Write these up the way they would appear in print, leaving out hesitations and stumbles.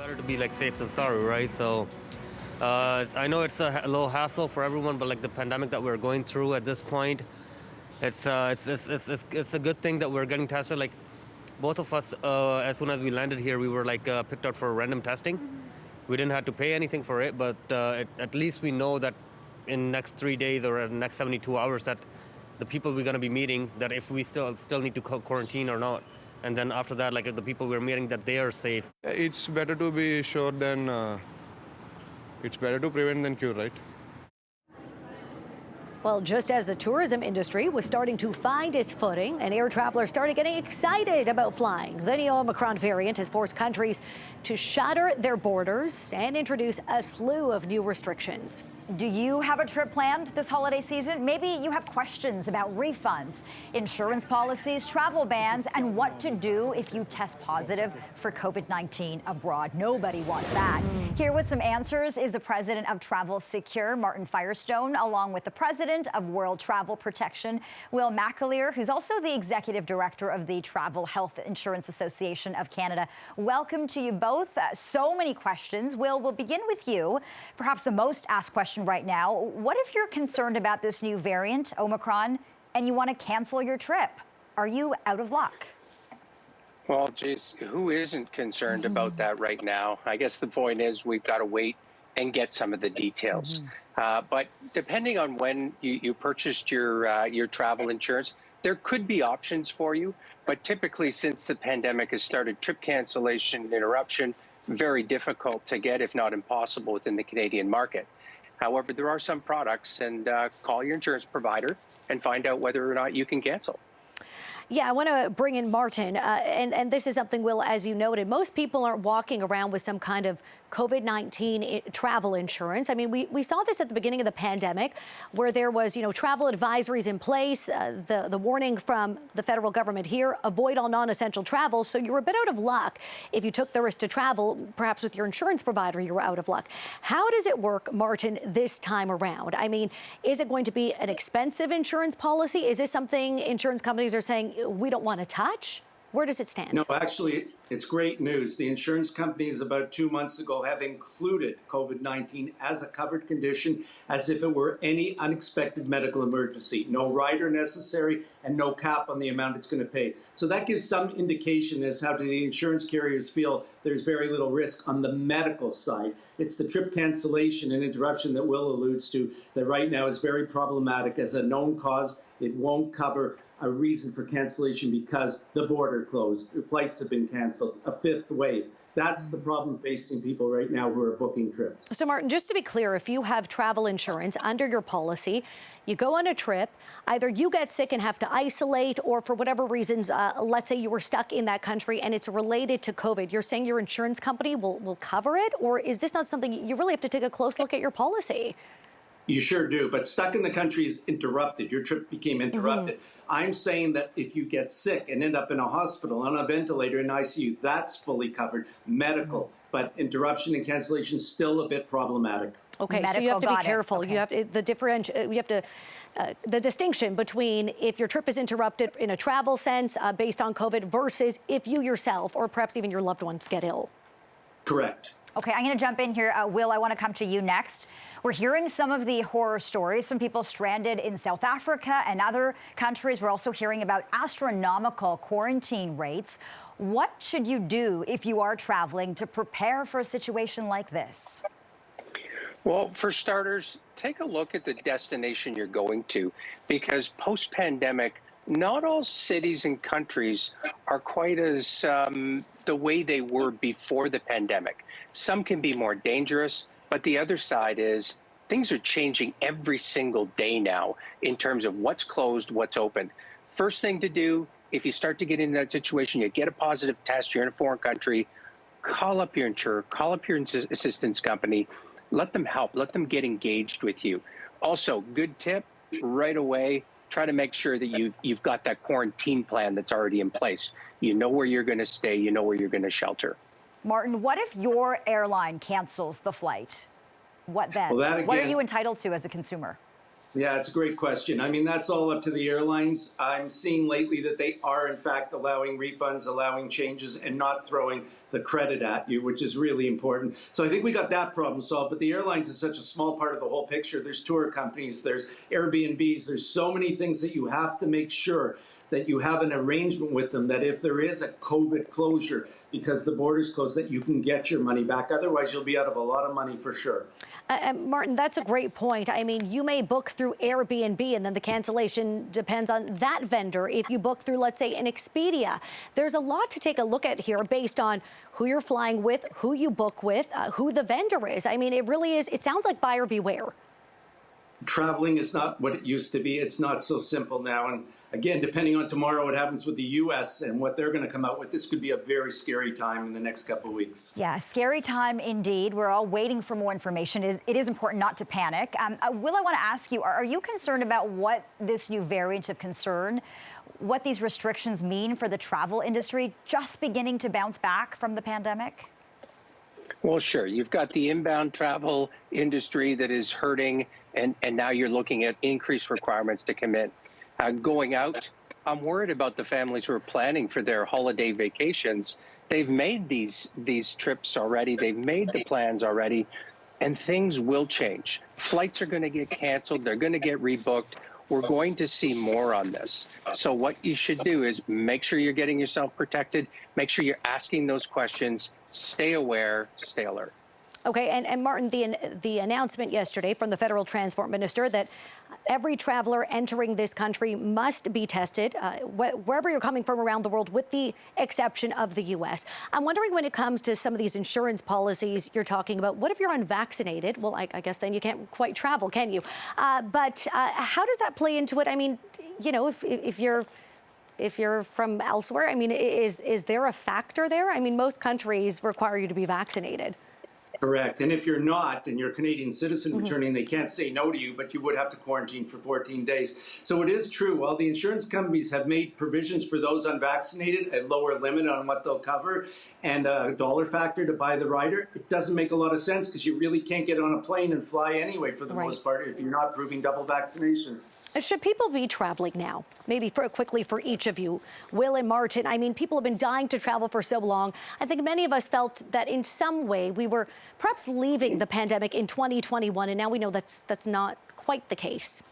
better to be like safe than sorry, right? So I know it's a little hassle for everyone, but like the pandemic that we're going through at this point, it's a good thing that we're getting tested. Like both of us, as soon as we landed here, we were like picked out for random testing. We didn't have to pay anything for it, but at least we know that in next 3 days or in the next 72 hours that the people we're going to be meeting, that if we still need to quarantine or not. And then after that, like if the people we're meeting, that they are safe. It's better to be sure than, it's better to prevent than cure, right? Well, just as the tourism industry was starting to find its footing and air travelers started getting excited about flying, the new Omicron variant has forced countries to shutter their borders and introduce a slew of new restrictions. Do you have a trip planned this holiday season? Maybe you have questions about refunds, insurance policies, travel bans, and what to do if you test positive for COVID-19 abroad. Nobody wants that. Here with some answers is the president of Travel Secure, Martin Firestone, along with the president of World Travel Protection, Will McAleer, who's also the executive director of the Travel Health Insurance Association of Canada. Welcome to you both. So many questions. Will, we'll begin with you. Perhaps the most asked question right now. What if you're concerned about this new variant, Omicron, and you want to cancel your trip? Are you out of luck? Well, geez, who isn't concerned about that right now? I guess the point is we've got to wait and get some of the details. But depending on when you purchased your travel insurance, there could be options for you. But typically, since the pandemic has started, trip cancellation, interruption, very difficult to get, if not impossible, within the Canadian market. However, there are some products, and call your insurance provider and find out whether or not you can cancel. Yeah, I want to bring in Martin, and this is something, Will, as you noted, most people aren't walking around with some kind of COVID-19 travel insurance. I mean, we saw this at the beginning of the pandemic where there was, travel advisories in place, the warning from the federal government here, avoid all non-essential travel. So you were a bit out of luck if you took the risk to travel, perhaps with your insurance provider, you were out of luck. How does it work, Martin, this time around? I mean, is it going to be an expensive insurance policy? Is this something insurance companies are saying we don't want to touch? Where does it stand? No, actually, it's great news. The insurance companies about 2 months ago have included COVID-19 as a covered condition as if it were any unexpected medical emergency. No rider necessary and no cap on the amount it's going to pay. So that gives some indication as how the insurance carriers feel there's very little risk on the medical side. It's the trip cancellation and interruption that Will alludes to that right now is very problematic as a known cause. It won't cover a reason for cancellation because the border closed, the flights have been canceled, a fifth wave. That's the problem facing people right now who are booking trips. So, Martin, just to be clear, if you have travel insurance under your policy, you go on a trip, either you get sick and have to isolate, or for whatever reasons, let's say you were stuck in that country and it's related to COVID, you're saying your insurance company will cover it? Or is this not something you really have to take a close look at your policy? You sure do, but stuck in the country is interrupted. Your trip became interrupted. I'm saying that if you get sick and end up in a hospital, on a ventilator in ICU, that's fully covered, medical. But interruption and cancellation is still a bit problematic. Okay, Medical, so you have to be got it. careful. Okay. You have the distinction between if your trip is interrupted in a travel sense based on COVID versus if you yourself or perhaps even your loved ones get ill. Correct. Okay, I'm going to jump in here. Will, I want to come to you next. We're hearing some of the horror stories, some people stranded in South Africa and other countries. We're also hearing about astronomical quarantine rates. What should you do if you are traveling to prepare for a situation like this? Well, for starters, take a look at the destination you're going to, because post-pandemic, not all cities and countries are quite as the way they were before the pandemic. Some can be more dangerous, but the other side is things are changing every single day now in terms of what's closed, what's open. First thing to do, if you start to get into that situation, you get a positive test, you're in a foreign country, call up your insurer, call up your assistance company, let them help, let them get engaged with you. Also, good tip, right away, try to make sure that you've got that quarantine plan that's already in place. You know where you're going to stay, you know where you're going to shelter. Martin, what if your airline cancels the flight? What then? Well, that again, what are you entitled to as a consumer? Yeah, it's a great question. I mean, that's all up to the airlines. I'm seeing lately that they are, in fact, allowing refunds, allowing changes, and not throwing the credit at you, which is really important. So I think we got that problem solved. But the airlines is such a small part of the whole picture. There's tour companies, there's Airbnbs, there's so many things that you have to make sure that you have an arrangement with them that if there is a COVID closure because the border's closed, that you can get your money back. Otherwise, you'll be out of a lot of money for sure. Martin, that's a great point. I mean, you may book through Airbnb and then the cancellation depends on that vendor. If you book through, let's say, an Expedia, there's a lot to take a look at here based on who you're flying with, who you book with, who the vendor is. I mean, it really is. It sounds like buyer beware. Traveling is not what it used to be. It's not so simple now. And again, depending on tomorrow what happens with the U.S. and what they're going to come out with, this could be a very scary time in the next couple of weeks. Yeah, scary time indeed. We're all waiting for more information. It is important not to panic. Will, I want to ask you, are you concerned about what this new variant of concern, what these restrictions mean for the travel industry just beginning to bounce back from the pandemic? Well, sure. You've got the inbound travel industry that is hurting, and now you're looking at increased requirements to come in. Going out, I'm worried about the families who are planning for their holiday vacations. They've made these trips already. They've made the plans already, and things will change. Flights are going to get canceled. They're going to get rebooked. We're going to see more on this. So what you should do is make sure you're getting yourself protected. Make sure you're asking those questions. Stay aware, stay alert. Okay, and Martin, the announcement yesterday from the federal transport minister that every traveler entering this country must be tested wherever you're coming from around the world, with the exception of the U.S. I'm wondering, when it comes to some of these insurance policies you're talking about, what if you're unvaccinated? Well, I guess then you can't quite travel, can you? But how does that play into it? I mean, you know, if you're from elsewhere, I mean, is there a factor there? I mean, most countries require you to be vaccinated. Correct. And if you're not, and you're a Canadian citizen returning, they can't say no to you, but you would have to quarantine for 14 days. So it is true. While the insurance companies have made provisions for those unvaccinated, a lower limit on what they'll cover, and a dollar factor to buy the rider, it doesn't make a lot of sense because you really can't get on a plane and fly anyway for the most part if you're not proving double vaccination. Should people be traveling now? Maybe quickly for each of you, Will and Martin. I mean, people have been dying to travel for so long. I think many of us felt that in some way we were perhaps leaving the pandemic in 2021, and now we know that's not quite the case.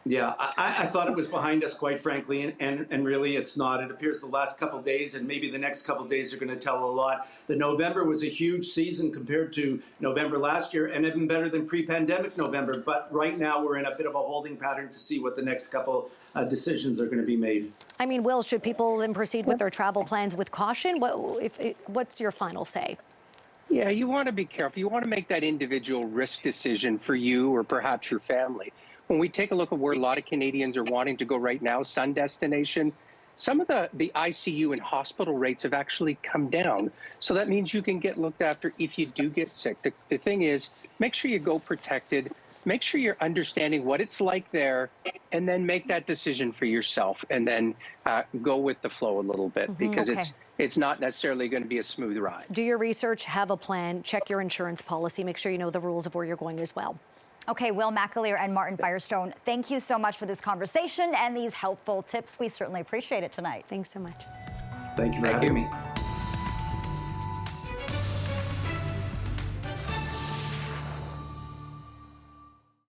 Yeah, I thought it was behind us, quite frankly, and really it's not. It appears the last couple of days and maybe the next couple of days are going to tell a lot. The November was a huge season compared to November last year, and even better than pre-pandemic November. But right now we're in a bit of a holding pattern to see what the next couple decisions are going to be made. I mean, Will, should people then proceed with their travel plans with caution? What's your final say? Yeah, you want to be careful. You want to make that individual risk decision for you or perhaps your family. When we take a look at where a lot of Canadians are wanting to go right now, sun destination, some of the ICU and hospital rates have actually come down. So that means you can get looked after if you do get sick. The thing is, make sure you go protected. Make sure you're understanding what it's like there, and then make that decision for yourself, and then go with the flow a little bit, because it's not necessarily going to be a smooth ride. Do your research, have a plan, check your insurance policy, make sure you know the rules of where you're going as well. Okay, Will McAleer and Martin Firestone, thank you so much for this conversation and these helpful tips. We certainly appreciate it tonight. Thanks so much. Thank you for having me.